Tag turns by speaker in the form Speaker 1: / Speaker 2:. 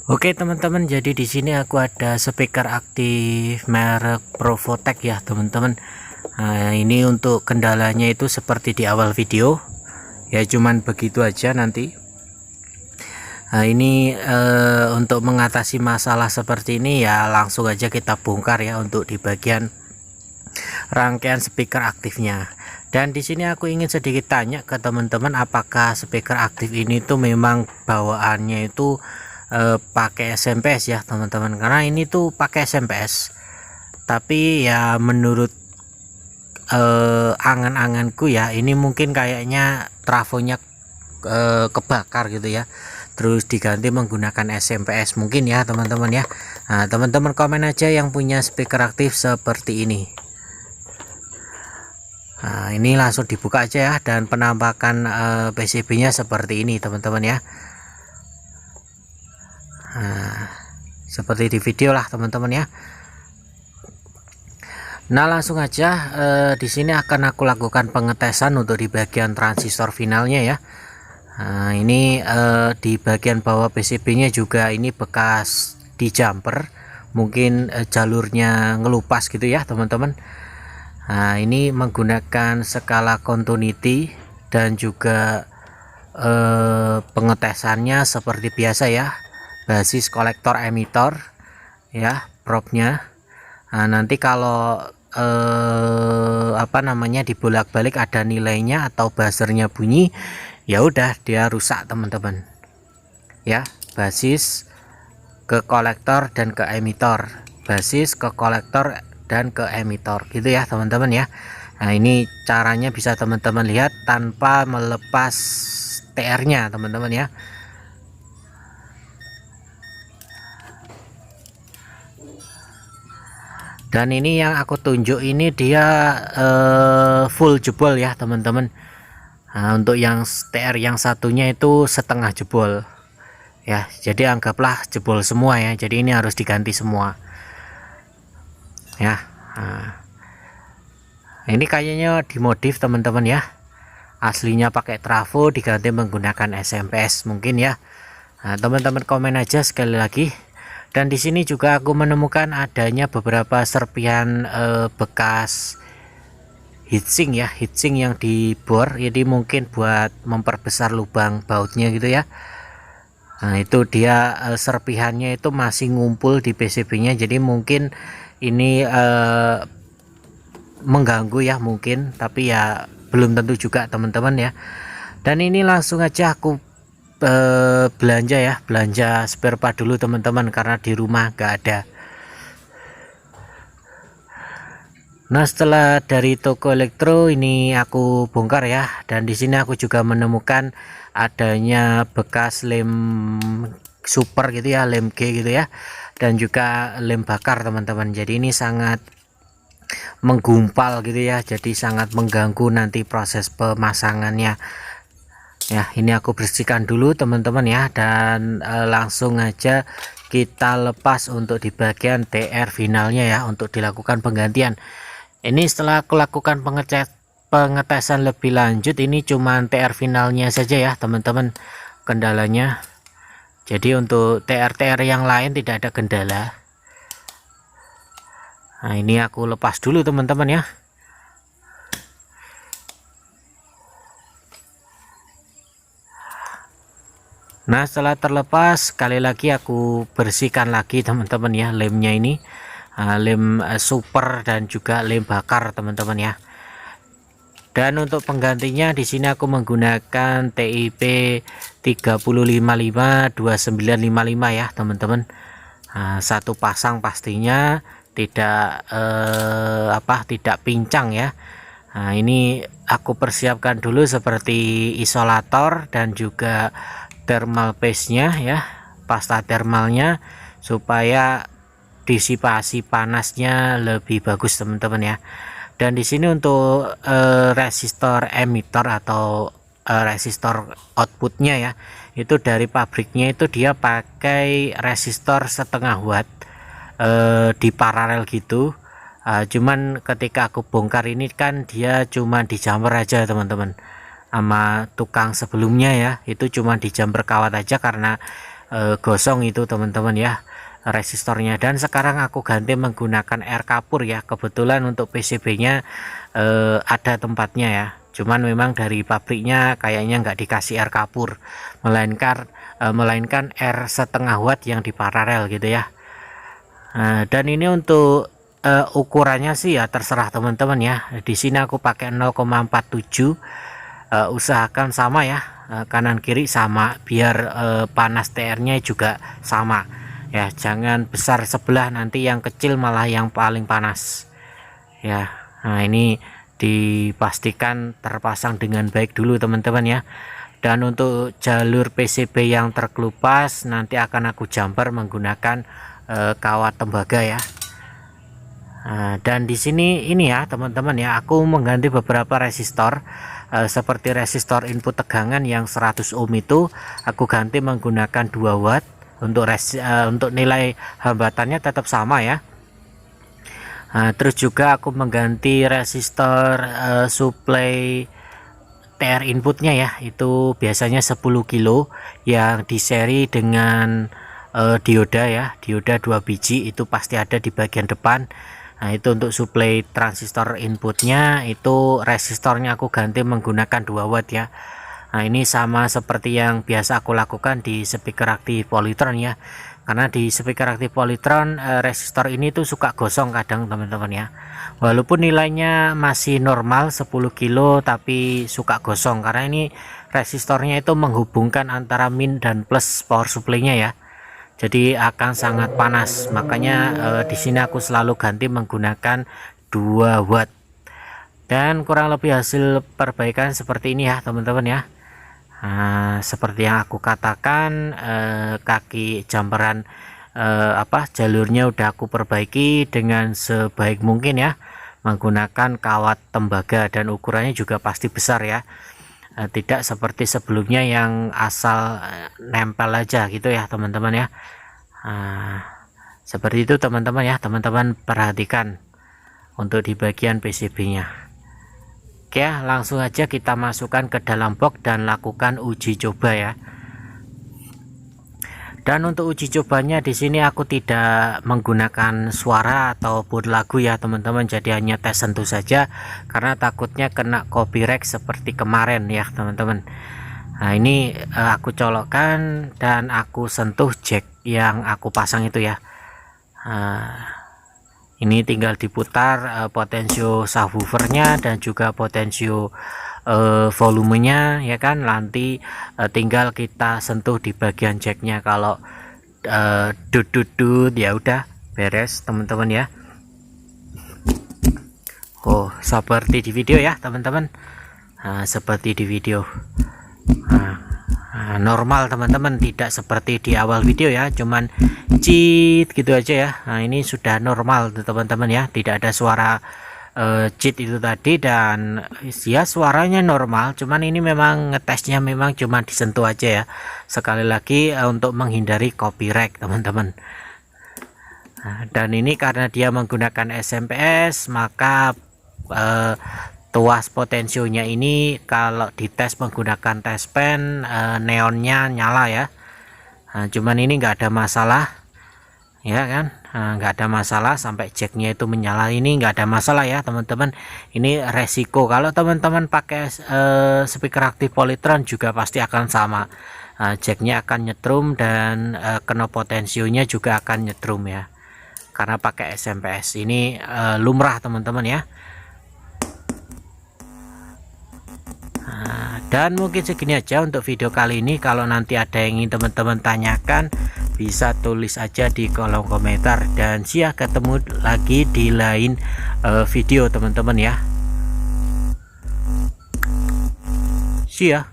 Speaker 1: Oke teman-teman, jadi di sini aku ada speaker aktif merek Provotech ya teman-teman. Nah, ini untuk kendalanya itu seperti di awal video ya, cuman begitu aja nanti. Nah, ini untuk mengatasi masalah seperti ini ya langsung aja kita bongkar ya untuk di bagian rangkaian speaker aktifnya. Dan di sini aku ingin sedikit tanya ke teman-teman, apakah speaker aktif ini tuh memang bawaannya itu pakai SMPS ya teman-teman, karena ini tuh pakai SMPS, tapi ya menurut angan-anganku ya ini mungkin kayaknya trafonya kebakar gitu ya, terus diganti menggunakan SMPS mungkin ya teman-teman ya. Nah, teman-teman komen aja yang punya speaker aktif seperti ini. Nah, ini langsung dibuka aja ya, dan penampakan PCB nya seperti ini teman-teman ya. Nah, seperti di video lah teman-teman ya. Nah, langsung aja di sini akan aku lakukan pengetesan untuk di bagian transistor finalnya ya. Nah, ini di bagian bawah PCB-nya juga ini bekas di jumper, mungkin jalurnya ngelupas gitu ya teman-teman. Nah, ini menggunakan skala continuity dan juga pengetesannya seperti biasa ya, basis kolektor emitor ya, probnya. Nah, nanti kalau dibolak-balik ada nilainya atau buzzernya bunyi, ya udah dia rusak teman-teman ya. Basis ke kolektor dan ke emitor, basis ke kolektor dan ke emitor gitu ya teman-teman ya. Nah, ini caranya bisa teman-teman lihat tanpa melepas TR nya teman-teman ya. Dan ini yang aku tunjuk ini dia full jebol ya teman-teman. Nah, untuk yang TR yang satunya itu setengah jebol ya, jadi anggaplah jebol semua ya, jadi ini harus diganti semua ya. Nah, ini kayaknya dimodif teman-teman ya, aslinya pakai trafo diganti menggunakan SMPS mungkin ya. Nah, teman-teman komen aja sekali lagi. Dan di sini juga aku menemukan adanya beberapa serpihan bekas heatsink ya, heatsink yang dibor, jadi mungkin buat memperbesar lubang bautnya gitu ya. Nah, itu dia serpihannya itu masih ngumpul di PCB-nya, jadi mungkin ini mengganggu ya mungkin, tapi ya belum tentu juga teman-teman ya. Dan ini langsung aja aku belanja spare part dulu teman-teman, karena di rumah nggak ada. Nah, setelah dari toko elektro ini aku bongkar ya, dan di sini aku juga menemukan adanya bekas lem super gitu ya, lem G gitu ya, dan juga lem bakar teman-teman. Jadi ini sangat menggumpal gitu ya, jadi sangat mengganggu nanti proses pemasangannya ya. Ini aku bersihkan dulu teman-teman ya, dan langsung aja kita lepas untuk di bagian TR finalnya ya, untuk dilakukan penggantian. Ini setelah aku lakukan pengetesan lebih lanjut, ini cuman TR finalnya saja ya teman-teman kendalanya, jadi untuk TR yang lain tidak ada kendala. Nah, ini aku lepas dulu teman-teman ya. Nah, setelah terlepas, sekali lagi aku bersihkan lagi teman-teman ya lemnya ini, lem super dan juga lem bakar teman-teman ya. Dan untuk penggantinya di sini aku menggunakan TIP 3055 2955 ya teman-teman. Nah, satu pasang pastinya, tidak tidak pincang ya. Nah, ini aku persiapkan dulu seperti isolator dan juga thermal paste nya ya, pasta thermalnya, supaya disipasi panasnya lebih bagus teman-teman ya. Dan di sini untuk resistor emitter atau resistor outputnya ya, itu dari pabriknya itu dia pakai resistor setengah watt di paralel gitu. Cuman ketika aku bongkar ini kan dia cuma di jumper aja teman-teman, sama tukang sebelumnya ya, itu cuma di jumper kawat aja, karena gosong itu teman-teman ya resistornya. Dan sekarang aku ganti menggunakan air kapur ya, kebetulan untuk PCB nya ada tempatnya ya, cuman memang dari pabriknya kayaknya nggak dikasih air kapur, melainkan air setengah watt yang di paralel gitu ya. Dan ini untuk ukurannya sih ya terserah teman-teman ya. Di sini aku pakai 0,47, usahakan sama ya, kanan kiri sama biar panas TR-nya juga sama ya, jangan besar sebelah nanti yang kecil malah yang paling panas ya. Nah ini dipastikan terpasang dengan baik dulu teman-teman ya. Dan untuk jalur PCB yang terkelupas nanti akan aku jumper menggunakan kawat tembaga ya. Dan di sini ini ya teman-teman ya, aku mengganti beberapa resistor seperti resistor input tegangan yang 100 ohm itu aku ganti menggunakan 2 watt. Untuk nilai hambatannya tetap sama ya. Terus juga aku mengganti resistor supply TR inputnya ya, itu biasanya 10 kilo yang di seri dengan dioda ya, dioda 2 biji itu pasti ada di bagian depan. Nah itu untuk supply transistor inputnya, itu resistornya aku ganti menggunakan 2 watt ya. Nah ini sama seperti yang biasa aku lakukan di speaker aktif Polytron ya, karena di speaker aktif Polytron resistor ini tuh suka gosong kadang teman-teman ya, walaupun nilainya masih normal 10 kilo tapi suka gosong karena ini resistornya itu menghubungkan antara min dan plus power supply-nya ya, jadi akan sangat panas. Makanya di sini aku selalu ganti menggunakan 2 watt. Dan kurang lebih hasil perbaikan seperti ini ya teman-teman ya. Seperti yang aku katakan, kaki jumperan jalurnya udah aku perbaiki dengan sebaik mungkin ya, menggunakan kawat tembaga, dan ukurannya juga pasti besar ya, tidak seperti sebelumnya yang asal nempel aja gitu ya teman-teman ya. Seperti itu teman-teman ya, teman-teman perhatikan untuk di bagian PCB nya. Oke ya, langsung aja kita masukkan ke dalam box dan lakukan uji coba ya. Dan untuk uji cobanya di sini aku tidak menggunakan suara ataupun lagu ya teman-teman, jadi hanya tes sentuh saja karena takutnya kena copyright seperti kemarin ya teman-teman. Nah ini aku colokkan dan aku sentuh jack yang aku pasang itu ya. Ini tinggal diputar potensio subwoofernya dan juga potensio volumenya ya kan, nanti tinggal kita sentuh di bagian jacknya. Kalau dut ya udah beres teman-teman ya. Oh seperti di video ya teman-teman, seperti di video. Normal teman-teman, tidak seperti di awal video ya, cuman cheat gitu aja ya. Nah ini sudah normal teman-teman ya, tidak ada suara cheat itu tadi, dan ya suaranya normal, cuman ini memang ngetesnya memang cuma disentuh aja ya, sekali lagi untuk menghindari copyright teman-teman. Dan ini karena dia menggunakan SMPS, maka tuas potensionya ini kalau dites menggunakan tes pen neonnya nyala ya. Cuman ini enggak ada masalah ya kan, enggak ada masalah sampai jacknya itu menyala, ini enggak ada masalah ya teman-teman. Ini resiko kalau teman-teman pakai speaker aktif Polytron juga pasti akan sama, jacknya akan nyetrum dan knob potensionya juga akan nyetrum ya, karena pakai SMPS. Ini lumrah teman-teman ya. Dan mungkin segini aja untuk video kali ini. Kalau nanti ada yang ingin teman-teman tanyakan, bisa tulis aja di kolom komentar, dan siap ketemu lagi di lain video teman-teman ya. See ya.